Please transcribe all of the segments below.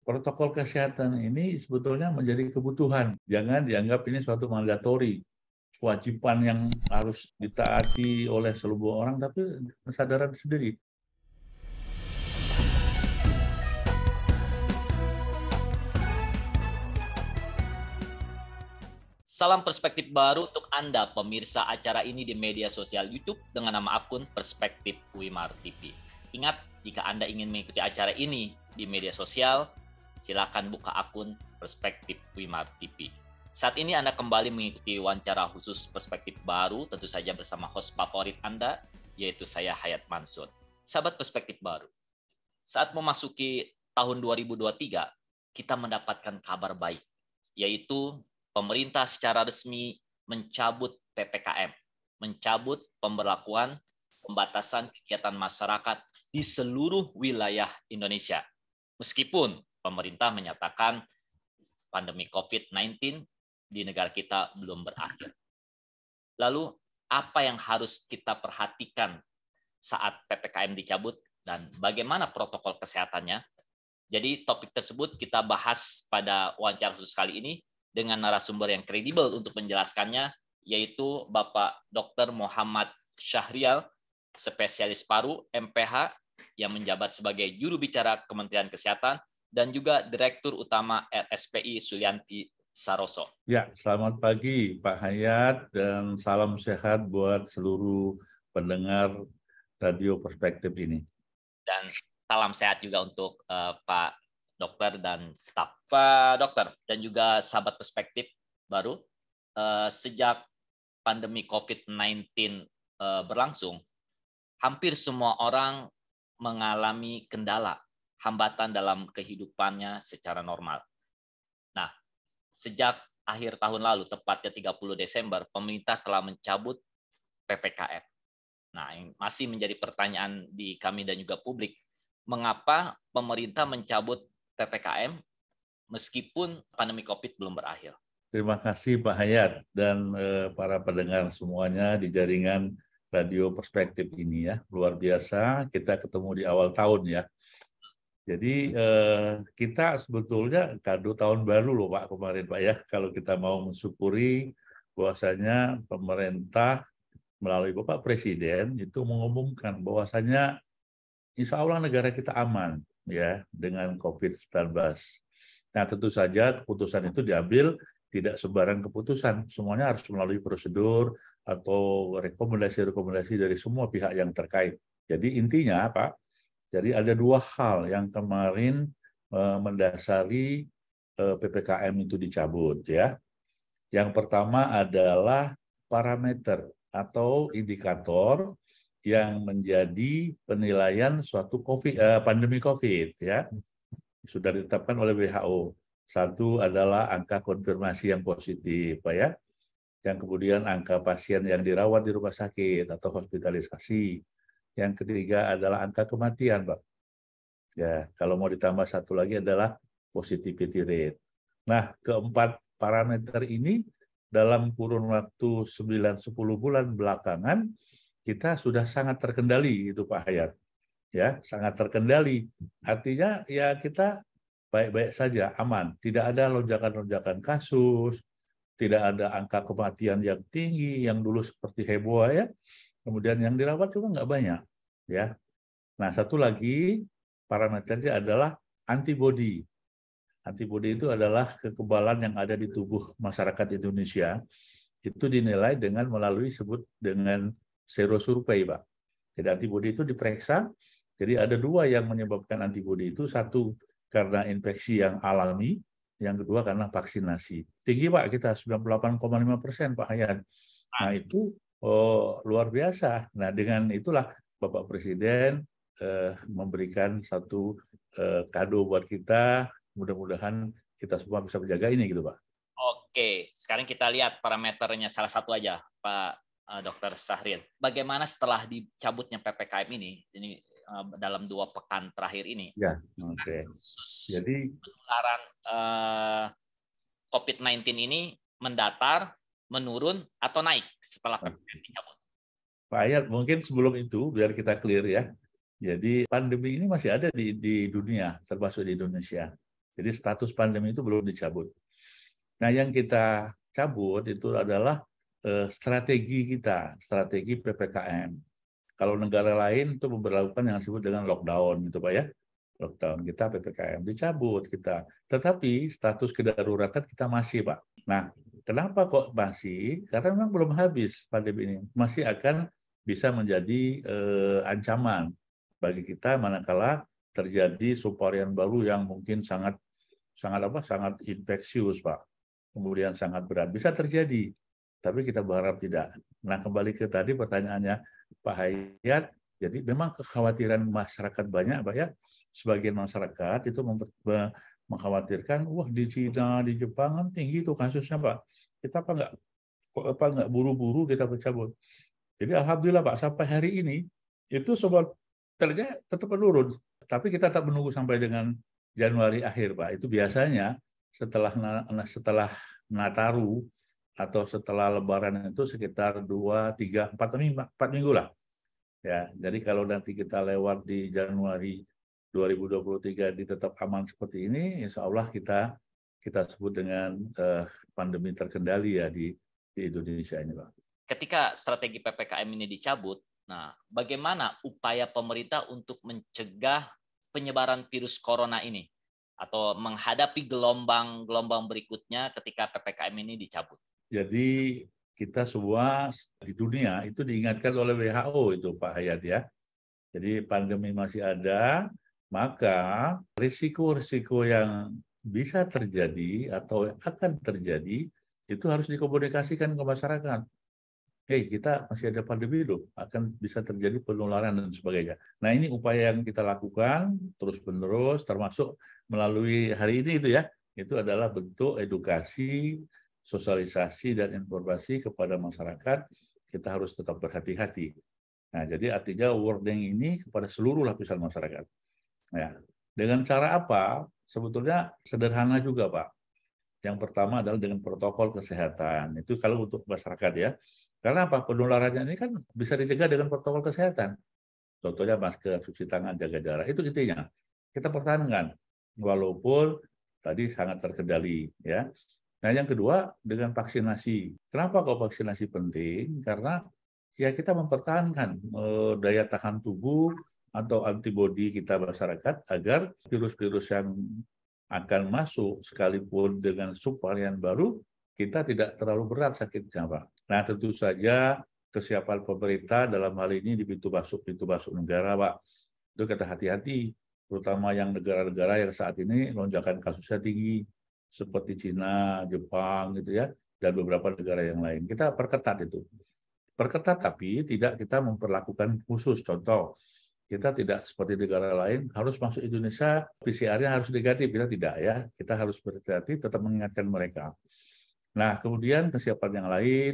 protokol kesehatan ini sebetulnya menjadi kebutuhan. Jangan dianggap ini suatu mandatori, kewajiban yang harus ditaati oleh seluruh orang, tapi kesadaran sendiri. Salam perspektif baru untuk Anda pemirsa acara ini di media sosial YouTube dengan nama akun Perspektif Wimar TV. Ingat, jika Anda ingin mengikuti acara ini di media sosial, silakan buka akun Perspektif Wimar TV. Saat ini Anda kembali mengikuti wawancara khusus Perspektif Baru, tentu saja bersama host favorit Anda, yaitu saya Hayat Mansur. Sahabat Perspektif Baru, saat memasuki tahun 2023, kita mendapatkan kabar baik, yaitu pemerintah secara resmi mencabut PPKM, mencabut pemberlakuan pembatasan kegiatan masyarakat di seluruh wilayah Indonesia. Meskipun pemerintah menyatakan pandemi COVID-19 di negara kita belum berakhir. Lalu, apa yang harus kita perhatikan saat PPKM dicabut dan bagaimana protokol kesehatannya? Jadi, topik tersebut kita bahas pada wawancara khusus kali ini dengan narasumber yang kredibel untuk menjelaskannya, yaitu Bapak Dr. Muhammad Syahrial, spesialis paru MPH yang menjabat sebagai juru bicara Kementerian Kesehatan dan juga Direktur Utama RSPI Sulianti Saroso. Ya, selamat pagi Pak Hayat dan salam sehat buat seluruh pendengar Radio Perspektif ini. Dan salam sehat juga untuk Pak Dokter dan staf. Pak Dokter dan juga sahabat Perspektif Baru, sejak pandemi COVID-19 berlangsung, hampir semua orang mengalami kendala, hambatan dalam kehidupannya secara normal. Nah, sejak akhir tahun lalu, tepatnya 30 Desember, pemerintah telah mencabut PPKM. Nah, yang masih menjadi pertanyaan di kami dan juga publik, mengapa pemerintah mencabut PPKM meskipun pandemi COVID belum berakhir? Terima kasih Pak Hayat dan para pendengar semuanya di jaringan Radio Perspektif ini ya. Luar biasa, kita ketemu di awal tahun ya. Jadi kita sebetulnya kado tahun baru loh Pak kemarin Pak ya. Kalau kita mau mensyukuri bahwasanya pemerintah melalui Bapak Presiden itu mengumumkan bahwasanya insya Allah negara kita aman ya dengan COVID-19. Nah tentu saja keputusan itu diambil tidak sembarang keputusan, semuanya harus melalui prosedur atau rekomendasi-rekomendasi dari semua pihak yang terkait. Jadi intinya Pak, jadi ada dua hal yang kemarin mendasari PPKM itu dicabut ya. Yang pertama adalah parameter atau indikator yang menjadi penilaian suatu pandemi COVID ya, sudah ditetapkan oleh WHO. Satu adalah angka konfirmasi yang positif, Pak ya. Yang kemudian angka pasien yang dirawat di rumah sakit atau hospitalisasi. Yang ketiga adalah angka kematian, Pak. Ya, kalau mau ditambah satu lagi adalah positivity rate. Nah, keempat parameter ini dalam kurun waktu 9-10 bulan belakangan kita sudah sangat terkendali itu Pak Hayat. Ya, sangat terkendali. Artinya ya kita baik-baik saja, aman. Tidak ada lonjakan-lonjakan kasus, tidak ada angka kematian yang tinggi, yang dulu seperti heboh ya. Kemudian yang dirawat juga nggak banyak. Ya. Nah, satu lagi parameternya adalah antibodi. Antibodi itu adalah kekebalan yang ada di tubuh masyarakat Indonesia. Itu dinilai dengan melalui sebut dengan serosurvei, Pak. Jadi antibodi itu diperiksa. Jadi ada dua yang menyebabkan antibodi itu, satu karena infeksi yang alami, yang kedua karena vaksinasi. Tinggi Pak kita 98,5% Pak Hayat. Nah itu luar biasa. Nah dengan itulah Bapak Presiden memberikan satu kado buat kita. Mudah-mudahan kita semua bisa menjaga ini gitu Pak. Oke, sekarang kita lihat parameternya salah satu aja Pak Dr. Syahrial. Bagaimana setelah dicabutnya PPKM ini dalam 2 pekan terakhir ini, ya, okay. Jadi penularan COVID-19 ini mendatar, menurun, atau naik setelah PPKM dicabut? Pak Ayat, mungkin sebelum itu, biar kita clear ya. Jadi pandemi ini masih ada di dunia, termasuk di Indonesia. Jadi status pandemi itu belum dicabut. Nah, yang kita cabut itu adalah strategi kita, strategi PPKM. Kalau negara lain itu memperlakukan yang disebut dengan lockdown gitu Pak ya. Lockdown kita PPKM dicabut kita. Tetapi status kedaruratan kita masih Pak. Nah, kenapa kok masih? Karena memang belum habis pandemi ini. Masih akan bisa menjadi ancaman bagi kita manakala terjadi subvarian baru yang mungkin sangat infeksius Pak. Kemudian sangat berat. Bisa terjadi. Tapi kita berharap tidak. Nah, kembali ke tadi pertanyaannya Pak Hayat, jadi memang kekhawatiran masyarakat banyak, Pak ya. Sebagian masyarakat itu mengkhawatirkan, wah di Cina, di Jepang kan tinggi tuh kasusnya, Pak. Kita nggak buru-buru kita bercabut. Jadi alhamdulillah Pak, sampai hari ini itu sebetulnya tetap menurun. Tapi kita tetap menunggu sampai dengan Januari akhir, Pak. Itu biasanya setelah Nataru atau setelah Lebaran itu sekitar 2, 3, 4 minggu lah. Ya, jadi kalau nanti kita lewat di Januari 2023 tetap aman seperti ini, insya Allah kita sebut dengan pandemi terkendali ya di Indonesia ini, Pak. Ketika strategi PPKM ini dicabut, nah bagaimana upaya pemerintah untuk mencegah penyebaran virus corona ini atau menghadapi gelombang berikutnya ketika PPKM ini dicabut? Jadi kita semua di dunia itu diingatkan oleh WHO itu Pak Hayat ya. Jadi pandemi masih ada, maka risiko-risiko yang bisa terjadi atau akan terjadi itu harus dikomunikasikan ke masyarakat. Kita masih ada pandemi loh, akan bisa terjadi penularan dan sebagainya. Nah, ini upaya yang kita lakukan terus-menerus, termasuk melalui hari ini itu adalah bentuk edukasi, sosialisasi, dan informasi kepada masyarakat. Kita harus tetap berhati-hati. Nah, jadi artinya warning ini kepada seluruh lapisan masyarakat. Ya. Dengan cara apa? Sebetulnya sederhana juga, Pak. Yang pertama adalah dengan protokol kesehatan. Itu kalau untuk masyarakat ya. Karena apa? Penularannya ini kan bisa dicegah dengan protokol kesehatan. Contohnya masker, cuci tangan, jaga jarak. Itu intinya. Kita pertahankan. Walaupun tadi sangat terkendali. Ya. Nah, yang kedua dengan vaksinasi. Kenapa kok vaksinasi penting? Karena ya kita mempertahankan daya tahan tubuh atau antibodi kita masyarakat agar virus-virus yang akan masuk sekalipun dengan subvarian baru, kita tidak terlalu berat sakitnya, Pak. Nah, tentu saja kesiapan pemerintah dalam hal ini di pintu masuk negara, Pak. Itu kita hati-hati, terutama yang negara-negara yang saat ini lonjakan kasusnya tinggi, seperti Cina, Jepang, gitu ya, dan beberapa negara yang lain. Kita perketat itu. Perketat tapi tidak kita memperlakukan khusus. Contoh, kita tidak seperti negara lain harus masuk Indonesia PCR-nya harus negatif, kita tidak ya. Kita harus berhati-hati, tetap mengingatkan mereka. Nah, kemudian kesiapan yang lain,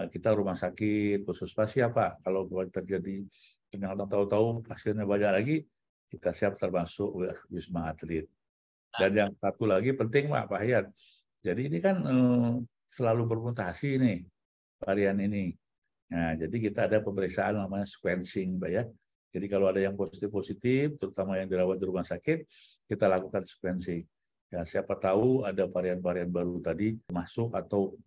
kita rumah sakit khusus pasien Pak. Kalau terjadi ternyata tahu-tahu pasiennya banyak lagi, kita siap termasuk Wisma Atlet. Dan yang satu lagi penting Pak Hayat. Jadi ini kan selalu bermutasi nih varian ini. Nah, jadi kita ada pemeriksaan namanya sequencing, Mbak ya. Jadi kalau ada yang positif, terutama yang dirawat di rumah sakit, kita lakukan sequencing. Ya, siapa tahu ada varian-varian baru tadi masuk atau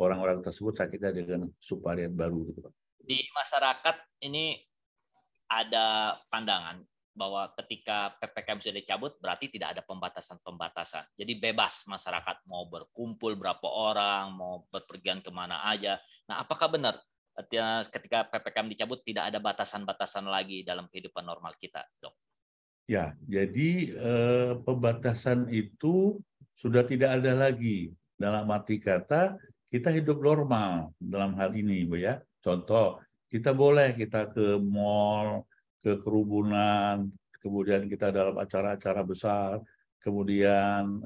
orang-orang tersebut sakitnya dengan subvarian baru gitu, Pak. Di masyarakat ini ada pandangan bahwa ketika PPKM sudah dicabut berarti tidak ada pembatasan-pembatasan. Jadi bebas masyarakat mau berkumpul berapa orang, mau berpergian kemana aja. Nah, apakah benar ketika PPKM dicabut tidak ada batasan-batasan lagi dalam kehidupan normal kita, Dok? Ya, jadi pembatasan itu sudah tidak ada lagi. Dalam arti kata, kita hidup normal dalam hal ini, Bu ya. Contoh, kita boleh kita ke mall, ke kerumunan, kemudian kita dalam acara-acara besar, kemudian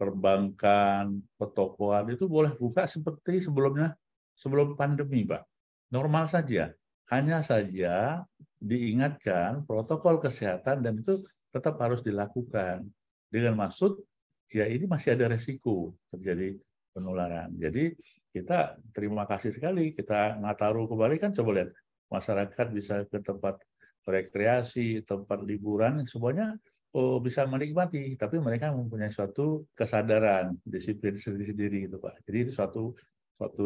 perbankan, pertokoan, itu boleh buka seperti sebelum pandemi, Pak. Normal saja. Hanya saja diingatkan protokol kesehatan dan itu tetap harus dilakukan. Dengan maksud, ya ini masih ada resiko terjadi penularan. Jadi kita terima kasih sekali, kita Nataru kembali kan coba lihat, masyarakat bisa ke tempat rekreasi, tempat liburan, semuanya bisa menikmati, tapi mereka mempunyai suatu kesadaran, disiplin sendiri-sendiri gitu Pak. Jadi itu suatu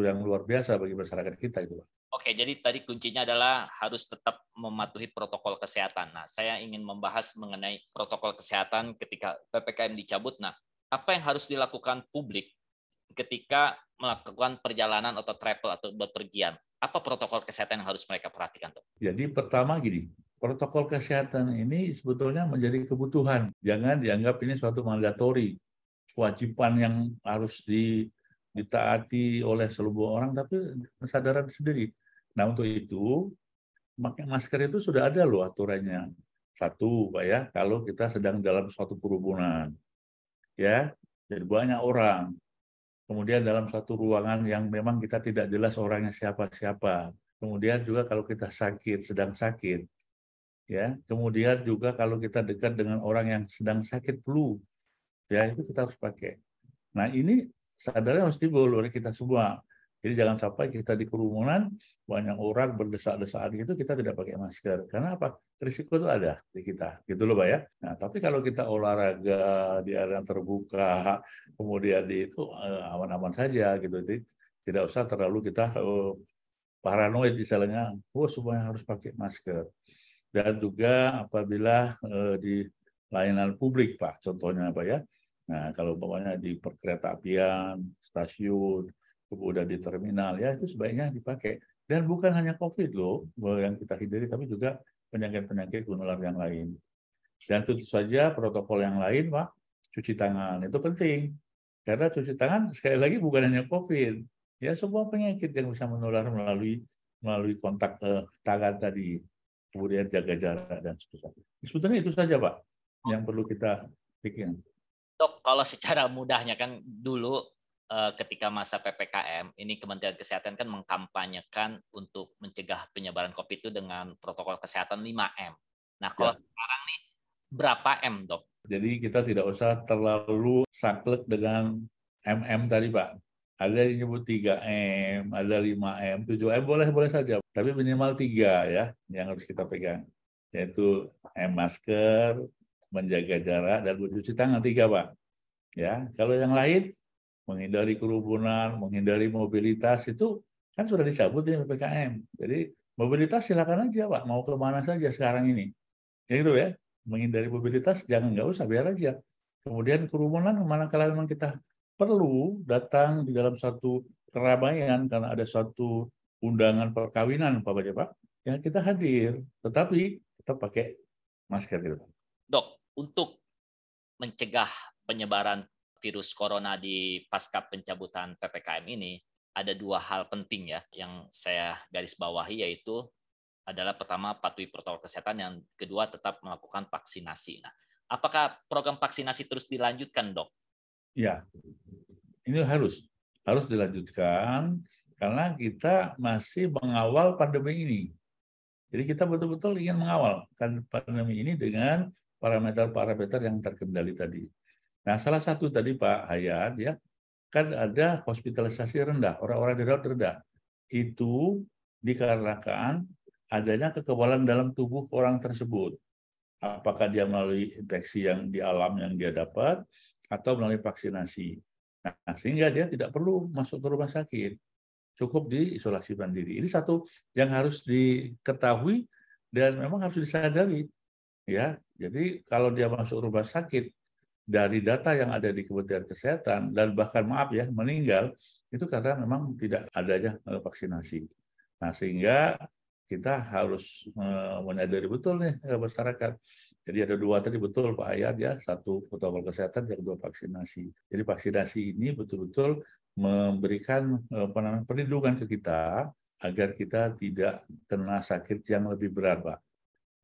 yang luar biasa bagi masyarakat kita itu Pak. Oke, jadi tadi kuncinya adalah harus tetap mematuhi protokol kesehatan. Nah, saya ingin membahas mengenai protokol kesehatan ketika PPKM dicabut. Nah, apa yang harus dilakukan publik ketika melakukan perjalanan atau travel atau bepergian? Apa protokol kesehatan yang harus mereka perhatikan, Dok? Jadi pertama gini, protokol kesehatan ini sebetulnya menjadi kebutuhan. Jangan dianggap ini suatu mandatori, kewajiban yang harus ditaati oleh seluruh orang, tapi kesadaran sendiri. Nah, untuk itu, pakai masker itu sudah ada loh aturannya. Satu, Pak ya, kalau kita sedang dalam suatu kerumunan, ya, jadi banyak orang. Kemudian dalam satu ruangan yang memang kita tidak jelas orangnya siapa-siapa. Kemudian juga kalau kita sakit, sedang sakit, ya. Kemudian juga kalau kita dekat dengan orang yang sedang sakit flu, ya itu kita harus pakai. Nah ini sadarnya harus timbul oleh kita semua. Jadi jangan sampai kita di kerumunan banyak orang berdesak-desakan gitu kita tidak pakai masker. Karena apa? Risiko itu ada di kita, gitu loh Pak ya. Nah tapi kalau kita olahraga di area yang terbuka, kemudian di itu aman-aman saja gitu. Jadi tidak usah terlalu kita paranoid misalnya, semuanya harus pakai masker. Dan juga apabila di layanan publik Pak, contohnya Pak ya. Nah, kalau umpamanya di perkeretaapian, stasiun, kemudian di terminal, ya itu sebaiknya dipakai. Dan bukan hanya COVID loh yang kita hindari, tapi juga penyakit-penyakit menular yang lain. Dan tentu saja protokol yang lain, Pak, cuci tangan itu penting. Karena cuci tangan sekali lagi bukan hanya COVID, ya semua penyakit yang bisa menular melalui kontak tangan tadi. Kemudian jaga jarak dan sebagainya. Sebetulnya itu saja Pak yang perlu kita pikirkan. Dok, kalau secara mudahnya kan dulu ketika masa PPKM, ini Kementerian Kesehatan kan mengkampanyekan untuk mencegah penyebaran COVID itu dengan protokol kesehatan 5M. Nah, kalau sekarang nih berapa M, Dok? Jadi kita tidak usah terlalu saklek dengan MM tadi Pak. Ada yang nyebut 3M, ada 5M, 7M, boleh-boleh saja. Tapi minimal 3 ya yang harus kita pegang. Yaitu M masker, menjaga jarak, dan mencuci tangan 3 Pak. Ya, kalau yang lain menghindari kerumunan, menghindari mobilitas itu kan sudah dicabut ya PPKM. Jadi mobilitas silakan aja Pak, mau kemana saja sekarang ini. Ya gitu ya, menghindari mobilitas jangan nggak usah biar aja. Kemudian kerumunan manakala memang kita perlu datang di dalam satu keramaian karena ada suatu undangan perkawinan Pak Bapak, ya kita hadir, tetapi tetap pakai masker gitu. Dok, untuk mencegah penyebaran virus corona di pasca pencabutan PPKM ini, ada 2 hal penting ya yang saya garis bawahi, yaitu adalah pertama patuhi protokol kesehatan, yang kedua tetap melakukan vaksinasi. Nah, apakah program vaksinasi terus dilanjutkan, Dok? Ya, ini harus dilanjutkan karena kita masih mengawal pandemi ini. Jadi kita betul-betul ingin mengawal pandemi ini dengan parameter-parameter yang terkendali tadi. Nah, salah satu tadi Pak Hayat ya, kan ada hospitalisasi rendah, orang-orang dirawat rendah. Itu dikarenakan adanya kekebalan dalam tubuh orang tersebut. Apakah dia melalui infeksi yang di alam yang dia dapat atau melalui vaksinasi. Nah, sehingga dia tidak perlu masuk ke rumah sakit. Cukup diisolasi mandiri. Ini satu yang harus diketahui dan memang harus disadari. Ya, jadi kalau dia masuk rumah sakit, dari data yang ada di Kementerian Kesehatan dan bahkan maaf ya meninggal itu karena memang tidak adanya vaksinasi. Nah sehingga kita harus menyadari betul nih masyarakat. Jadi ada 2 tadi betul Pak Ayat ya, 1 protokol kesehatan, yang 2 vaksinasi. Jadi vaksinasi ini betul-betul memberikan perlindungan ke kita agar kita tidak kena sakit yang lebih berat Pak.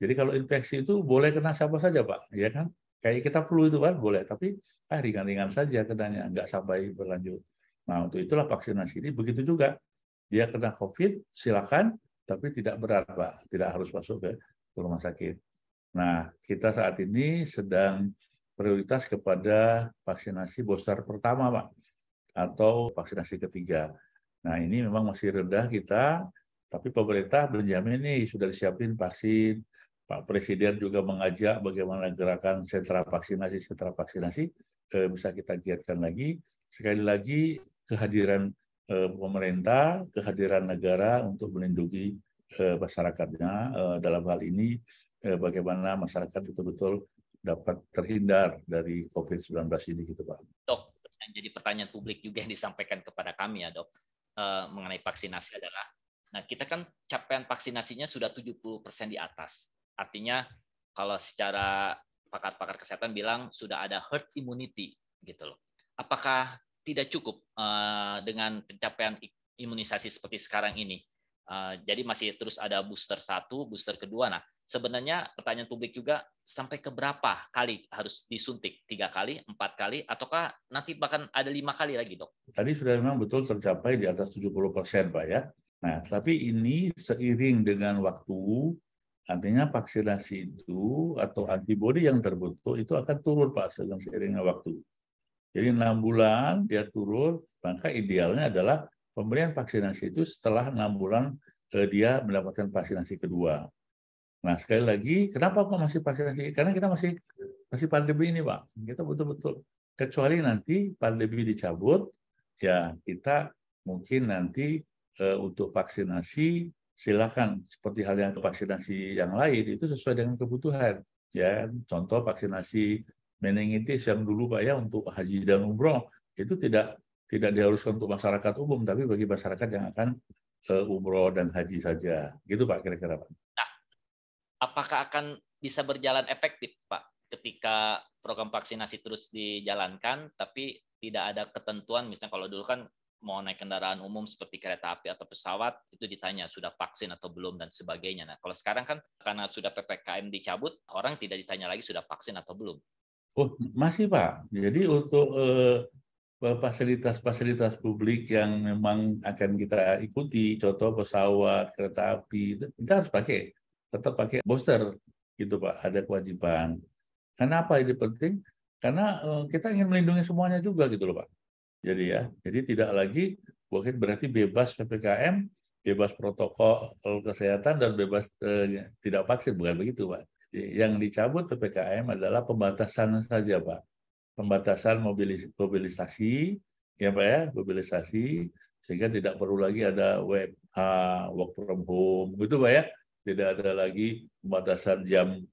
Jadi kalau infeksi itu boleh kena siapa saja Pak, ya kan? Kayak kita flu itu kan boleh, tapi ringan-ringan saja kenanya, nggak sampai berlanjut. Nah untuk itulah vaksinasi ini begitu juga. Dia kena COVID, silakan, tapi tidak berat Pak, tidak harus masuk ke rumah sakit. Nah kita saat ini sedang prioritas kepada vaksinasi booster pertama Pak, atau vaksinasi ketiga. Nah ini memang masih rendah kita, tapi pemerintah menjamin nih sudah disiapin vaksin Pak Presiden juga mengajak bagaimana gerakan sentra vaksinasi bisa kita giatkan lagi. Sekali lagi kehadiran pemerintah, kehadiran negara untuk melindungi masyarakatnya dalam hal ini bagaimana masyarakat betul-betul dapat terhindar dari COVID-19 ini gitu Pak. Dok, yang jadi pertanyaan publik juga yang disampaikan kepada kami ya Dok, mengenai vaksinasi adalah, nah kita kan capaian vaksinasinya sudah 70% di atas. Artinya kalau secara pakar-pakar kesehatan bilang sudah ada herd immunity gitu loh. Apakah tidak cukup dengan pencapaian imunisasi seperti sekarang ini? Jadi masih terus ada booster 1, booster kedua. Nah, sebenarnya pertanyaan publik juga sampai ke berapa kali harus disuntik? 3 kali, 4 kali, ataukah nanti bahkan ada 5 kali lagi, Dok? Tadi sudah memang betul tercapai di atas 70%, Pak ya. Nah, tapi ini seiring dengan waktu, artinya vaksinasi itu atau antibodi yang terbentuk itu akan turun, Pak, seiringnya waktu. Jadi 6 bulan dia turun, maka idealnya adalah pemberian vaksinasi itu setelah 6 bulan dia mendapatkan vaksinasi kedua. Nah, sekali lagi, kenapa kok masih vaksinasi? Karena kita masih pandemi ini, Pak. Kita betul-betul, kecuali nanti pandemi dicabut, ya kita mungkin nanti untuk vaksinasi silakan seperti halnya vaksinasi yang lain itu sesuai dengan kebutuhan. Ya, contoh vaksinasi meningitis yang dulu Pak ya untuk haji dan umroh itu tidak diharuskan untuk masyarakat umum, tapi bagi masyarakat yang akan umroh dan haji saja. Gitu Pak kira-kira Pak. Nah, apakah akan bisa berjalan efektif Pak ketika program vaksinasi terus dijalankan, tapi tidak ada ketentuan, misalnya kalau dulu kan mau naik kendaraan umum seperti kereta api atau pesawat, itu ditanya sudah vaksin atau belum dan sebagainya. Nah, kalau sekarang kan karena sudah PPKM dicabut, orang tidak ditanya lagi sudah vaksin atau belum. Oh, masih Pak. Jadi untuk fasilitas-fasilitas publik yang memang akan kita ikuti, contoh pesawat, kereta api, itu kita harus tetap pakai booster, gitu Pak. Ada kewajiban. Kenapa ini penting? Karena kita ingin melindungi semuanya juga, gitu loh Pak. Jadi tidak lagi berarti bebas PPKM, bebas protokol kesehatan dan bebas tidak vaksin, bukan begitu Pak. Yang dicabut PPKM adalah pembatasan saja Pak, pembatasan mobilisasi ya Pak ya, mobilisasi sehingga tidak perlu lagi ada WFH, work from home gitu Pak ya, tidak ada lagi pembatasan jam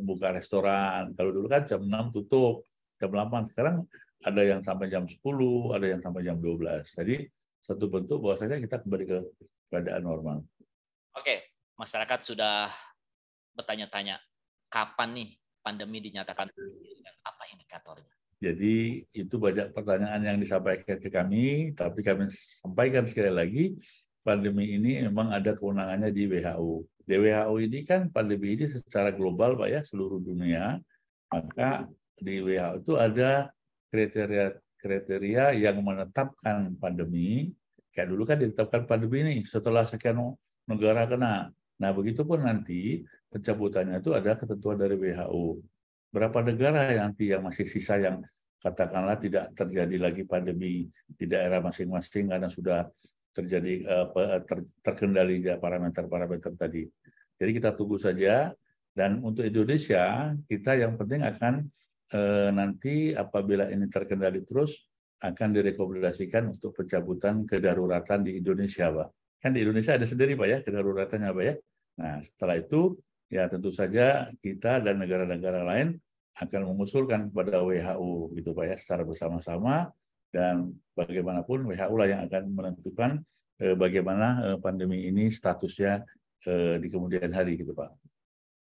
buka restoran. Kalau dulu kan jam 6 tutup, jam 8. Sekarang ada yang sampai jam 10, ada yang sampai jam 12. Jadi satu bentuk bahwasanya kita kembali ke keadaan normal. Oke, masyarakat sudah bertanya-tanya, kapan nih pandemi dinyatakan, apa indikatornya? Jadi itu banyak pertanyaan yang disampaikan ke kami, tapi kami sampaikan sekali lagi, pandemi ini memang ada kewenangannya di WHO. Di WHO ini kan pandemi ini secara global Pak ya, seluruh dunia, maka di WHO itu ada kriteria yang menetapkan pandemi. Kayak dulu kan ditetapkan pandemi ini setelah sekian negara kena. Nah, begitupun nanti pencabutannya itu ada ketentuan dari WHO. Berapa negara nanti yang masih sisa yang katakanlah tidak terjadi lagi pandemi di daerah masing-masing karena sudah terjadi terkendali parameter-parameter tadi. Jadi kita tunggu saja. Dan untuk Indonesia, kita yang penting akan nanti apabila ini terkendali terus, akan direkomendasikan untuk pencabutan kedaruratan di Indonesia, Pak. Kan di Indonesia ada sendiri, Pak ya, kedaruratannya, Pak ya. Nah, setelah itu, ya tentu saja kita dan negara-negara lain akan mengusulkan kepada WHO, gitu Pak ya, secara bersama-sama. Dan bagaimanapun WHO lah yang akan menentukan bagaimana pandemi ini statusnya di kemudian hari, gitu Pak.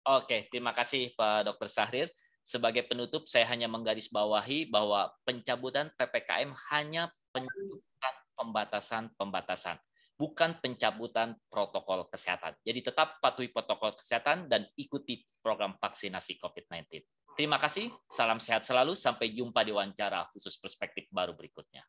Oke, terima kasih Pak Dr. Syahrir. Sebagai penutup, saya hanya menggarisbawahi bahwa pencabutan PPKM hanya pencabutan pembatasan, bukan pencabutan protokol kesehatan. Jadi tetap patuhi protokol kesehatan dan ikuti program vaksinasi COVID-19. Terima kasih, salam sehat selalu, sampai jumpa di wawancara khusus perspektif baru berikutnya.